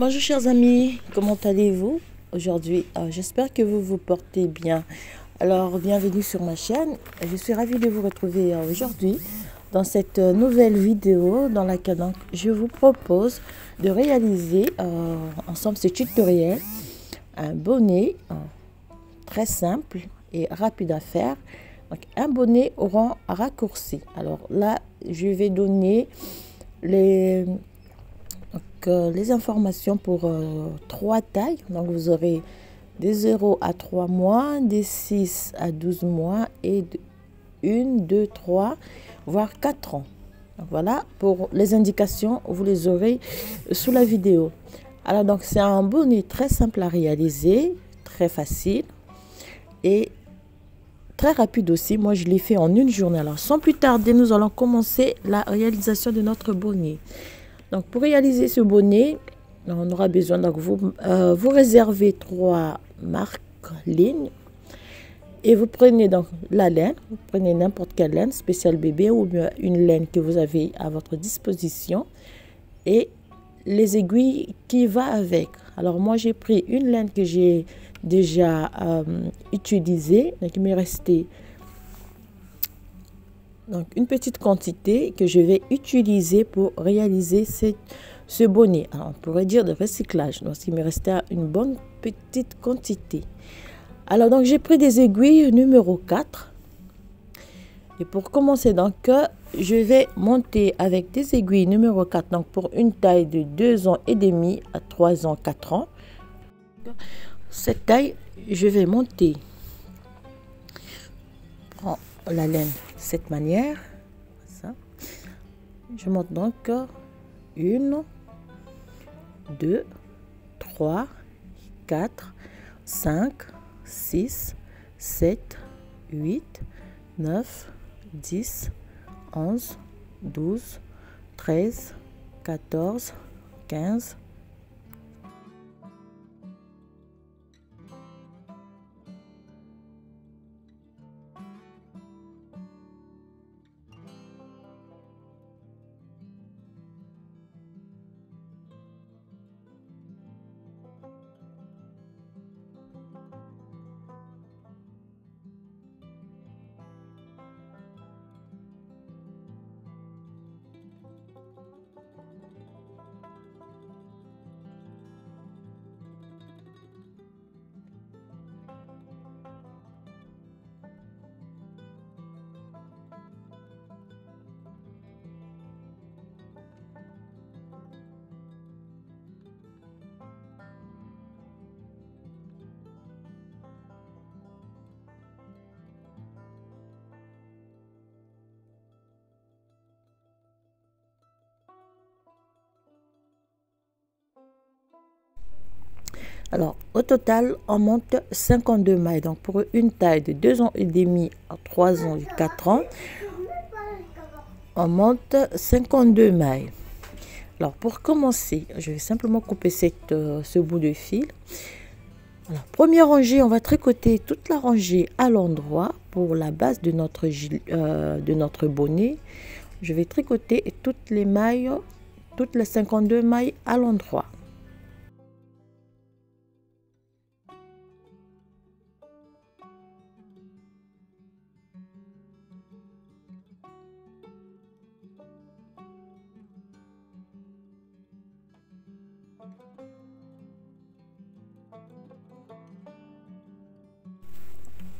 Bonjour chers amis, comment allez-vous aujourd'hui? J'espère que vous vous portez bien. Alors bienvenue sur ma chaîne. Je suis ravie de vous retrouver aujourd'hui dans cette nouvelle vidéo dans laquelle donc, je vous propose de réaliser ensemble ce tutoriel, un bonnet très simple et rapide à faire. Donc, un bonnet au rang raccourci. Alors là, je vais donner les informations pour 3 tailles. Donc vous aurez des 0 à 3 mois, des 6 à 12 mois et de 1, 2, 3, voire 4 ans. Donc, voilà, pour les indications, vous les aurez sous la vidéo. Alors donc c'est un bonnet très simple à réaliser, très facile et très rapide aussi. Moi je l'ai fait en une journée. Alors sans plus tarder, nous allons commencer la réalisation de notre bonnet. Donc pour réaliser ce bonnet, on aura besoin, donc vous réservez 3 marques lignes et vous prenez donc la laine, vous prenez n'importe quelle laine, spéciale bébé ou bien une laine que vous avez à votre disposition et les aiguilles qui va avec. Alors moi j'ai pris une laine que j'ai déjà utilisée, donc il m'est resté donc une petite quantité que je vais utiliser pour réaliser ce bonnet. Alors, on pourrait dire de recyclage. Donc il me restait une bonne petite quantité. Alors donc j'ai pris des aiguilles numéro 4. Et pour commencer donc je vais monter avec des aiguilles numéro 4 donc pour une taille de 2 ans et demi à 3 ans 4 ans. Cette taille je vais monter. Prends la laine de cette manière. Ça. Je monte donc 1, 2, 3, 4, 5, 6, 7, 8, 9, 10, 11, 12, 13, 14, 15. Alors, au total, on monte 52 mailles. Donc, pour une taille de 2 ans et demi à 3 ans et 4 ans, on monte 52 mailles. Alors, pour commencer, je vais simplement couper ce bout de fil. Alors, première rangée, on va tricoter toute la rangée à l'endroit pour la base de notre bonnet. Je vais tricoter toutes les mailles, toutes les 52 mailles à l'endroit.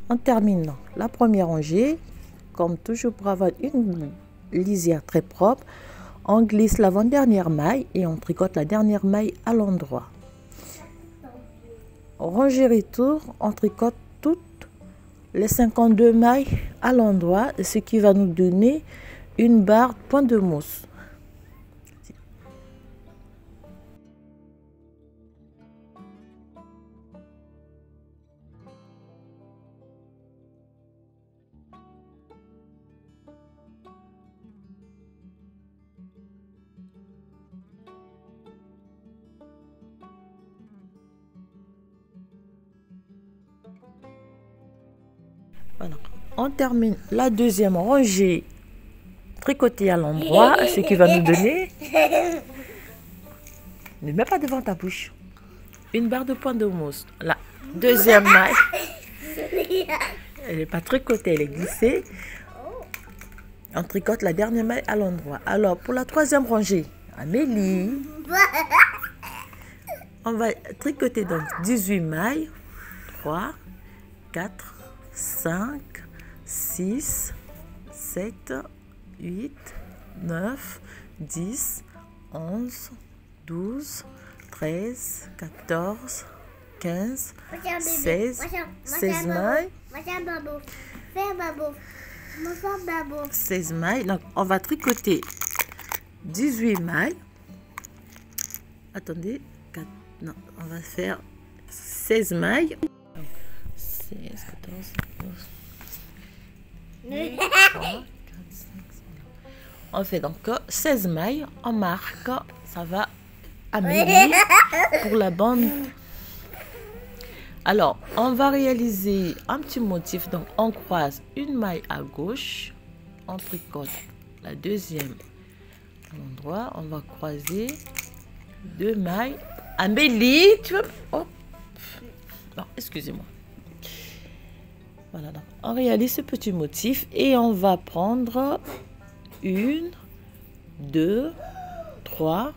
En terminant la première rangée, comme toujours pour avoir une lisière très propre, on glisse l'avant-dernière maille et on tricote la dernière maille à l'endroit. Rangée retour, on tricote toutes les 52 mailles à l'endroit, ce qui va nous donner une barre point de mousse. Voilà. On termine la deuxième rangée tricotée à l'endroit, ce qui va nous donner Ne mets pas devant ta bouche. Une barre de point de mousse. La deuxième maille. Elle n'est pas tricotée, elle est glissée. On tricote la dernière maille à l'endroit. Alors, pour la troisième rangée, Amélie, on va tricoter donc 18 mailles. 3, 4, 5, 6, 7, 8, 9, 10, 11, 12, 13, 14, 15, 16, 16 mailles. 16 mailles. Donc, on va tricoter 18 mailles. Attendez, 4, non, on va faire 16 mailles. 16, 14, 12, 3, 4, 5, 6. On fait donc 16 mailles. On marque, ça va amener pour la bande. Alors, on va réaliser un petit motif. Donc, on croise une maille à gauche. On tricote la deuxième à l'endroit. On va croiser 2 mailles. Amélie, tu veux... Oh. Non, excusez-moi. Voilà, donc on réalise ce petit motif et on va prendre 1, 2, 3,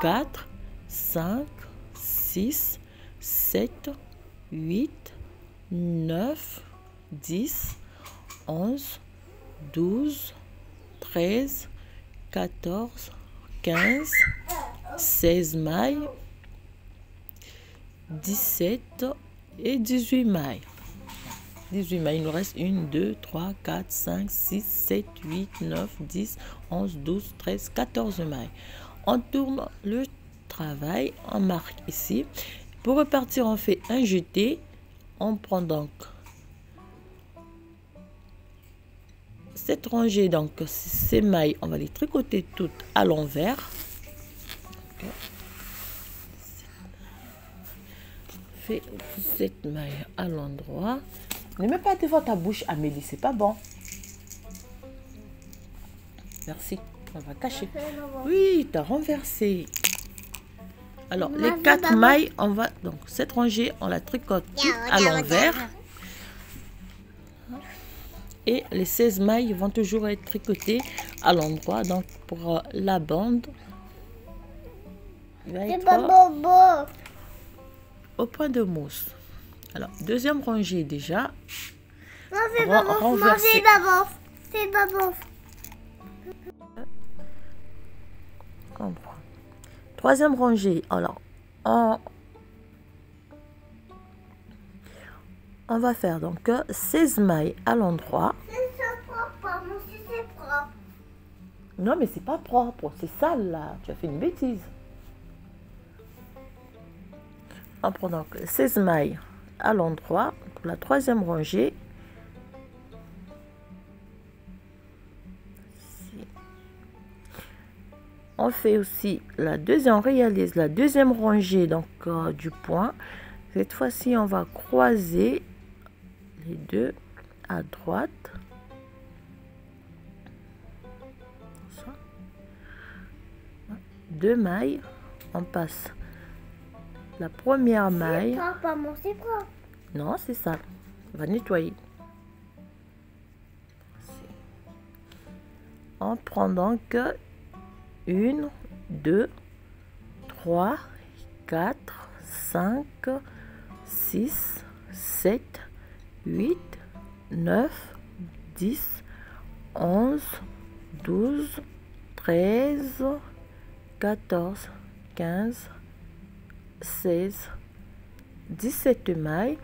4, 5, 6, 7, 8, 9, 10, 11, 12, 13, 14, 15, 16 mailles, 17 et 18 mailles. 18 mailles, il nous reste 1, 2, 3, 4, 5, 6, 7, 8, 9, 10, 11, 12, 13, 14 mailles. On tourne le travail, on marque ici. Pour repartir, on fait un jeté. On prend donc cette rangée, donc ces mailles, on va les tricoter toutes à l'envers. Okay. Fais cette maille à l'endroit. Ne mets pas devant ta bouche, Amélie, c'est pas bon. Merci, on va cacher. Oui, tu as renversé. Alors, les 4 mailles, on va... Donc, cette rangée, on la tricote à l'envers. Et les 16 mailles vont toujours être tricotées à l'endroit. Donc, pour la bande, il va être au point de mousse. Alors, deuxième rangée déjà. Non, c'est pas bon. C'est pas bon. C'est pas bon. Troisième rangée. Alors, on va faire donc 16 mailles à l'endroit. C'est propre, c'est propre. Non, mais c'est pas propre. C'est sale là. Tu as fait une bêtise. On prend donc 16 mailles à l'endroit pour la troisième rangée. On fait aussi la deuxième, on réalise la deuxième rangée donc du point. Cette fois-ci, on va croiser les deux à droite. Ça. 2 mailles, on passe la première maille. C'est propre. Non, c'est ça. On va nettoyer. On prend donc 1, 2, 3, 4, 5, 6, 7, 8, 9, 10, 11, 12, 13, 14, 15, 16, 17 mailles.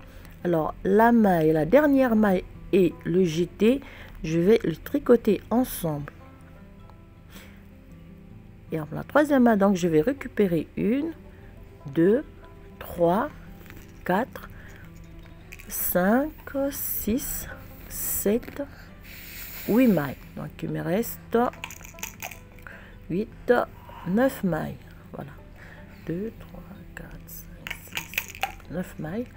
Alors, la maille, la dernière maille et le jeté, je vais le tricoter ensemble. Et en la troisième maille, donc je vais récupérer 1, 2, 3, 4, 5, 6, 7, 8 mailles. Donc il me reste 8, 9 mailles. Voilà. 2, 3, 4, 5, 6, 7, 9 mailles.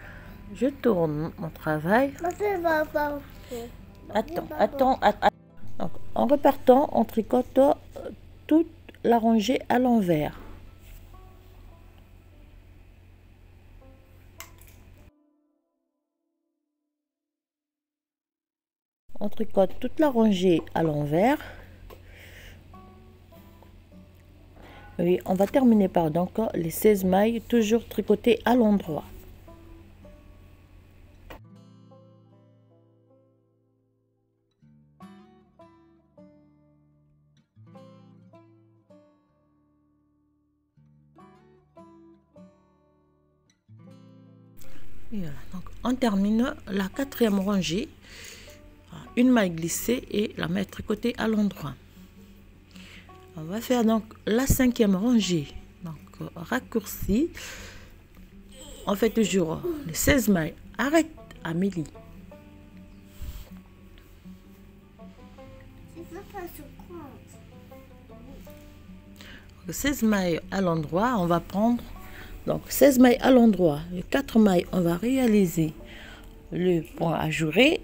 Je tourne mon travail. Attends. Donc, en repartant, on tricote toute la rangée à l'envers. on tricote toute la rangée à l'envers. Oui, on va terminer par donc les 16 mailles, toujours tricotées à l'endroit. Et voilà, donc on termine la 4e rangée, une maille glissée et la maille tricotée à l'endroit. On va faire donc la 5e rangée, donc raccourci. On fait toujours les 16 mailles. Arrête, Amélie. 16 mailles à l'endroit, on va prendre donc 16 mailles à l'endroit. Les 4 mailles, on va réaliser le point ajouré.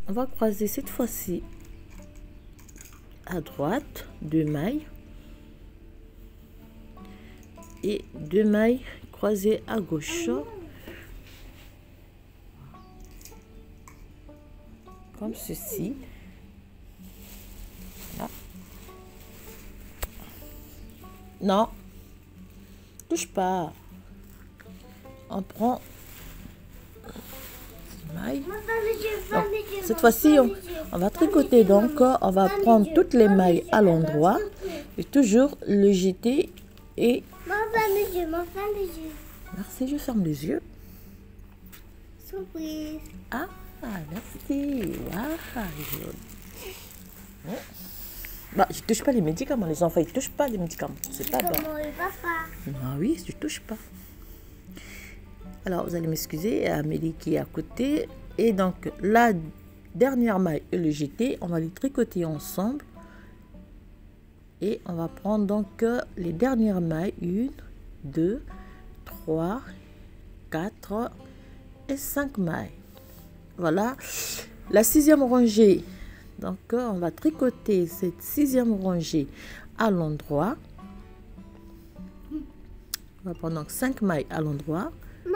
On va croiser cette fois-ci à droite 2 mailles et 2 mailles croisées à gauche, comme ceci. Là. Non, touche pas. On prend mailles. Donc, cette fois-ci, on va tricoter. Donc, on va prendre toutes les mailles à l'endroit et toujours le jeter et. Merci, je ferme les yeux. Surprise. Ah, merci. Wow. Bah, je touche pas les médicaments. Les enfants, ils touchent pas les médicaments. C'est pas bon. Ah oui, je touche pas. Alors, vous allez m'excuser, Amélie qui est à côté. Et donc, la dernière maille et le jeté, on va les tricoter ensemble. Et on va prendre donc les dernières mailles. 1, 2, 3, 4 et 5 mailles. Voilà. La 6e rangée. Donc, on va tricoter cette 6e rangée à l'endroit. On va prendre donc 5 mailles à l'endroit. On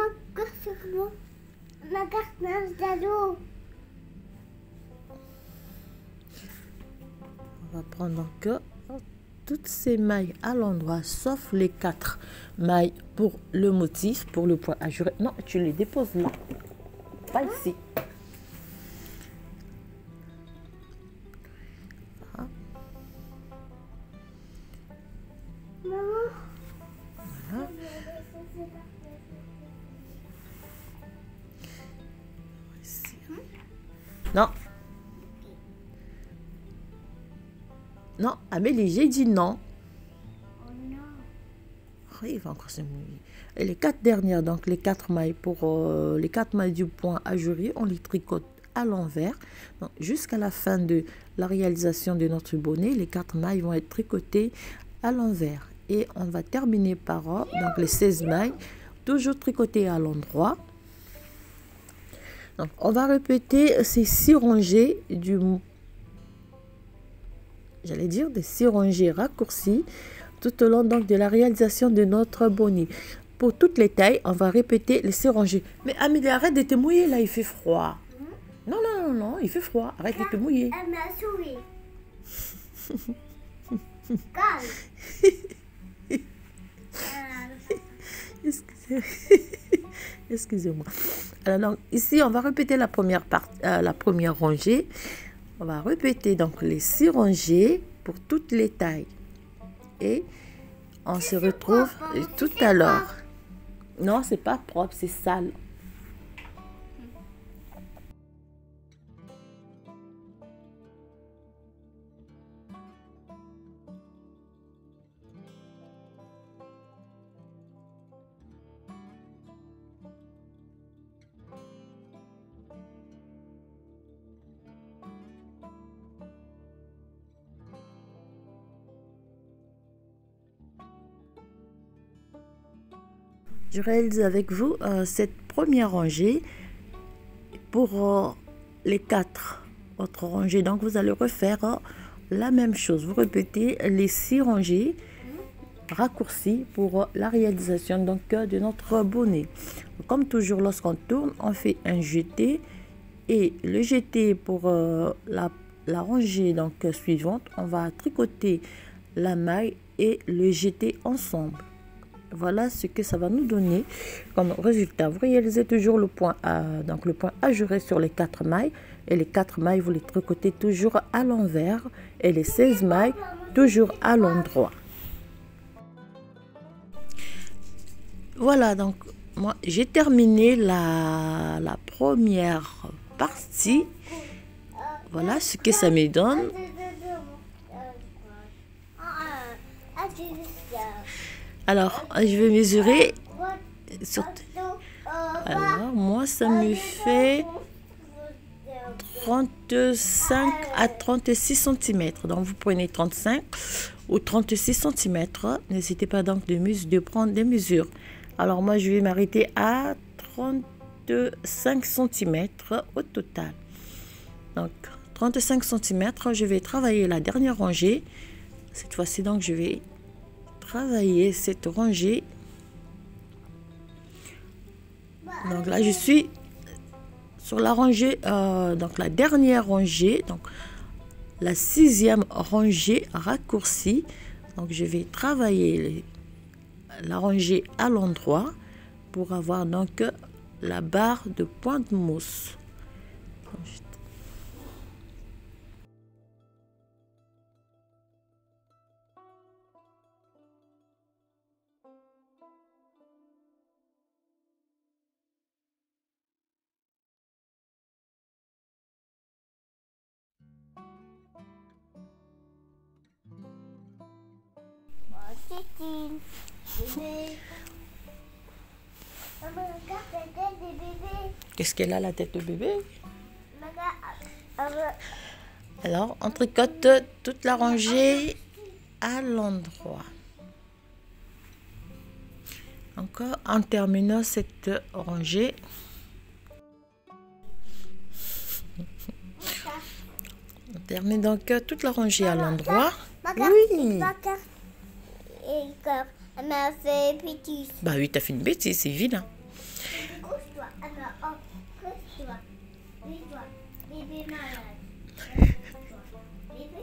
va prendre donc toutes ces mailles à l'endroit, sauf les 4 mailles pour le motif, pour le point ajouré. Non, tu les déposes là, pas ici. Voilà. Voilà. Non. Non, Amélie, j'ai dit non. Oh non. Oh, il va encore se mouiller. Et les 4 dernières, donc les 4 mailles pour les 4 mailles du point ajouré, on les tricote à l'envers. Jusqu'à la fin de la réalisation de notre bonnet, les 4 mailles vont être tricotées à l'envers. Et on va terminer par donc les 16 mailles, toujours tricotées à l'endroit. Donc, on va répéter ces 6 rangées du, j'allais dire des 6 rangées raccourcies tout au long donc de la réalisation de notre bonnet. Pour toutes les tailles, on va répéter les 6 rangées. Mais Amélie, arrête de te mouiller là, il fait froid. Non, non, non, non, il fait froid. Arrête de te mouiller. Elle m'a souri. Excusez-moi. Alors, donc, ici, on va répéter la première rangée. On va répéter donc les 6 rangées pour toutes les tailles. Et on se retrouve tout à l'heure. Non, c'est pas propre, c'est sale. Je réalise avec vous cette première rangée pour les 4 autres rangées. Donc, vous allez refaire la même chose. Vous répétez les 6 rangées raccourcies pour la réalisation donc, de notre bonnet. comme toujours, lorsqu'on tourne, on fait un jeté. Et le jeté pour la rangée donc, suivante, on va tricoter la maille et le jeter ensemble. Voilà ce que ça va nous donner comme résultat. Vous réalisez toujours le point donc le point ajouré sur les 4 mailles. Et les 4 mailles, vous les tricotez toujours à l'envers. Et les 16 mailles, toujours à l'endroit. Voilà, donc moi j'ai terminé la première partie. Voilà ce que ça me donne. Alors, je vais mesurer. Alors, moi, ça me fait 35 à 36 cm. Donc, vous prenez 35 ou 36 cm. N'hésitez pas donc de prendre des mesures. Alors, moi, je vais m'arrêter à 35 cm au total. Donc, 35 cm, je vais travailler la dernière rangée. Cette fois-ci, donc, je vais travailler cette rangée. Donc là je suis sur la rangée donc la dernière rangée, donc la 6e rangée raccourcie. Donc je vais travailler la rangée à l'endroit pour avoir donc la barre de pointe mousse. Qu'est-ce qu'elle a la tête de bébé? Alors, on tricote toute la rangée à l'endroit. Encore en terminant cette rangée. On termine donc toute la rangée à l'endroit. Oui. Elle m'a fait bêtise. Bah oui, t'as fait une bêtise, c'est vilain. Couche-toi. Couche-toi. Couche-toi. Bébé malade. Bébé,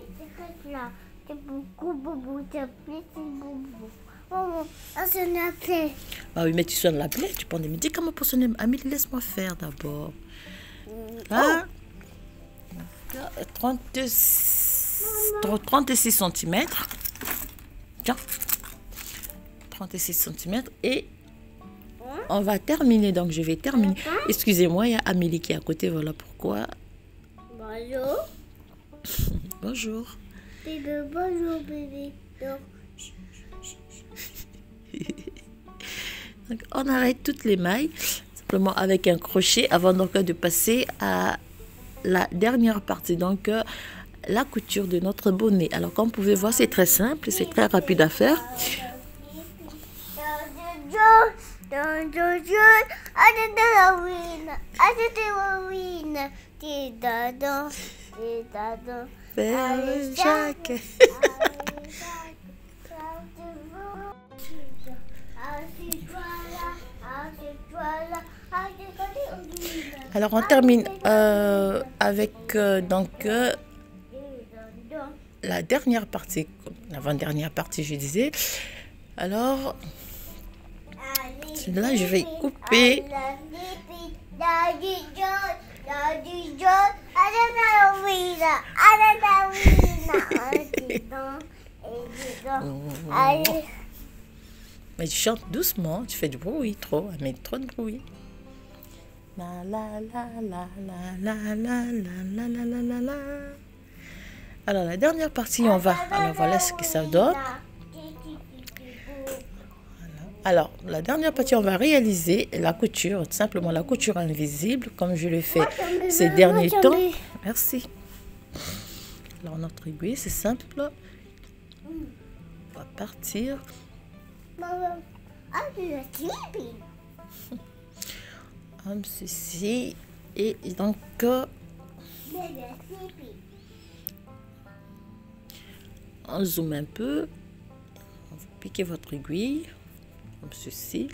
c'est là. C'est beaucoup, boubou. C'est boubou. Maman, sonne la plaie. Bah oui, mais tu sonnes la plaie. Tu prends des médicaments pour sonner. Amélie, laisse-moi faire d'abord. Là, 36 cm. Tiens. 36 cm et on va terminer. Donc je vais terminer. Excusez-moi, il y a Amélie qui est à côté. Voilà pourquoi. Bonjour. Bonjour. Bébé, bonjour bébé. Donc, on arrête toutes les mailles simplement avec un crochet avant donc de passer à la dernière partie, donc la couture de notre bonnet. Alors comme vous pouvez voir, c'est très simple, c'est très rapide à faire. Alors on termine avec donc la dernière partie, l'avant-dernière partie je disais. Alors là je vais couper. Mais tu chantes doucement, tu fais du bruit trop, mais trop de bruit. La la la la la la la la la la la la. Alors la dernière partie on va. Alors voilà ce que ça donne. Alors la dernière partie on va réaliser la couture, tout simplement la couture invisible comme je le fais ces derniers temps. Merci. Alors notre aiguille c'est simple. On va partir. Comme ceci et donc on zoome un peu, on va piquer votre aiguille comme ceci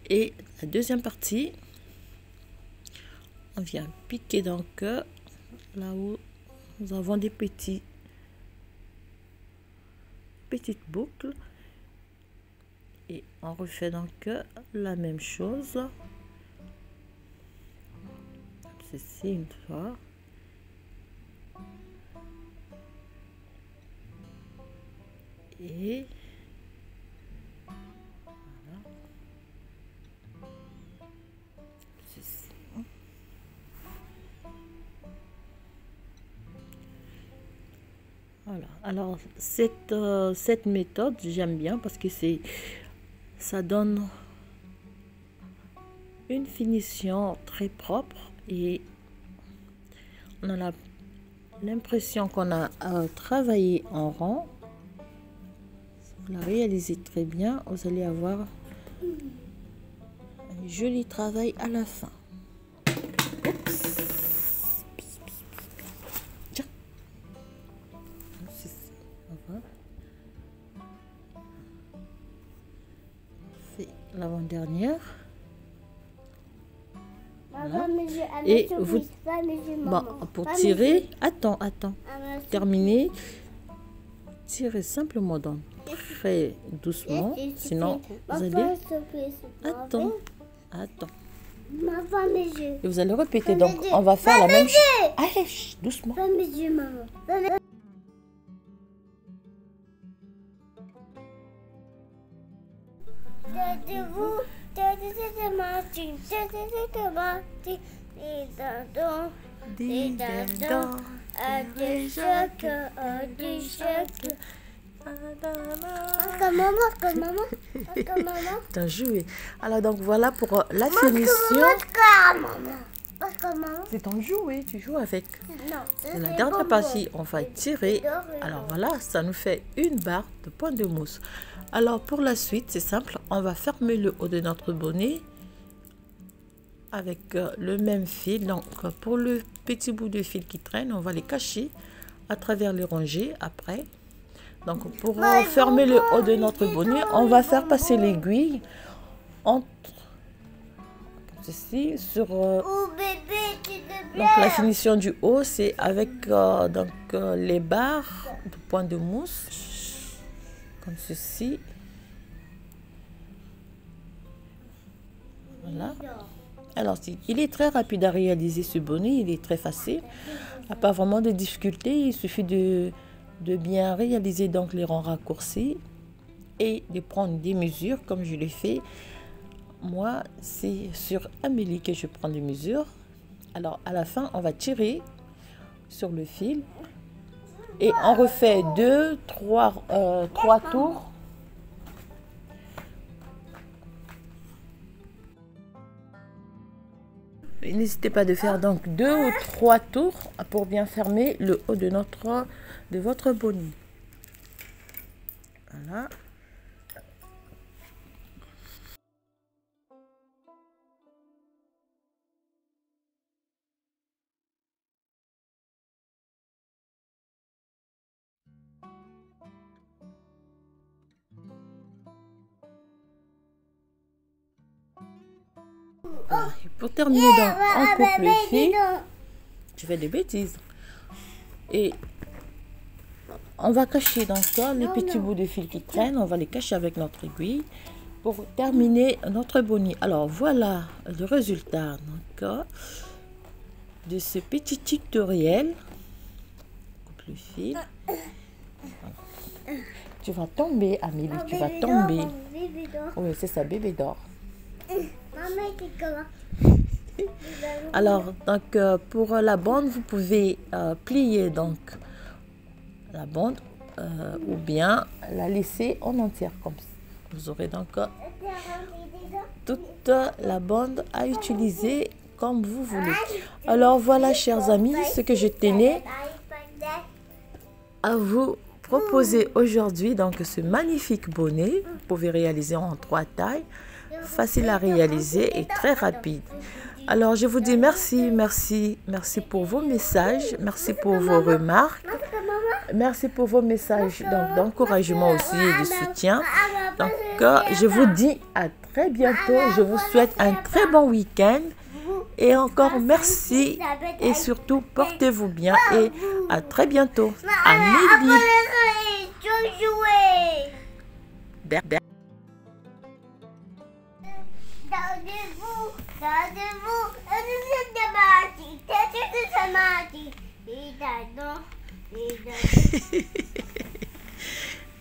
Et la deuxième partie, on vient piquer donc là où nous avons des petites boucles. Et on refait donc la même chose. Comme ceci une fois. Et voilà. Ceci. Voilà. Alors cette méthode j'aime bien parce que ça donne une finition très propre et on a l'impression qu'on a travaillé en rond. On l'a réalisé très bien. Vous allez avoir un joli travail à la fin. Oups. Tiens. C'est l'avant-dernière. Voilà. Et vous, pour tirer, attends, terminer, tirez simplement donc très doucement, sinon vous allez, attends, et vous allez répéter, donc on va faire la même chose. Allez, doucement. T'as joué. Alors donc voilà pour la finition. C'est ton jouet, tu joues avec. C'est la dernière partie, on va tirer. Alors voilà, ça nous fait une barre de pointe de mousse. Alors pour la suite, c'est simple, on va fermer le haut de notre bonnet avec le même fil. Donc pour le petit bout de fil qui traîne, on va les cacher à travers les rangées après. Donc pour fermer le haut de notre bonnet, on va faire passer l'aiguille entre ceci sur donc la finition du haut, c'est avec donc les barres de pointe de mousse comme ceci. Voilà. Alors il est très rapide à réaliser ce bonnet, il est très facile, il n'y a pas vraiment de difficulté, il suffit de bien réaliser donc les rangs raccourcis et de prendre des mesures comme je l'ai fait. Moi, c'est sur Amélie que je prends des mesures. Alors à la fin, on va tirer sur le fil et on refait 3 tours. N'hésitez pas de faire donc 2 ou 3 tours pour bien fermer le haut de votre bonnet. Voilà. Et pour terminer, donc, on coupe le fil. Je fais des bêtises. Et on va cacher donc les petits bouts de fil qui traînent. On va les cacher avec notre aiguille pour terminer notre bonnet. Alors voilà le résultat donc, de ce petit tutoriel. Coupe le fil. Tu vas tomber, Amélie, tu vas tomber. Oui, c'est ça, bébé d'or. Alors donc pour la bande, vous pouvez plier donc la bande ou bien la laisser en entière comme ça. Vous aurez donc toute la bande à utiliser comme vous voulez. Alors voilà, chers amis, ce que je tenais à vous proposer aujourd'hui, donc ce magnifique bonnet. Vous pouvez réaliser en 3 tailles, facile à réaliser et très rapide. Alors je vous dis merci pour vos messages, merci pour vos remarques, merci pour vos messages d'encouragement aussi et de soutien. Donc je vous dis à très très bientôt. Je vous souhaite un très bon week-end. Et encore merci. Et surtout, portez-vous bien. Et à très bientôt. À midi.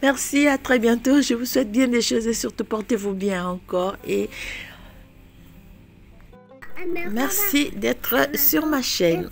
Merci, à très bientôt. Je vous souhaite bien des choses et surtout portez-vous bien encore. Et merci d'être sur ma chaîne.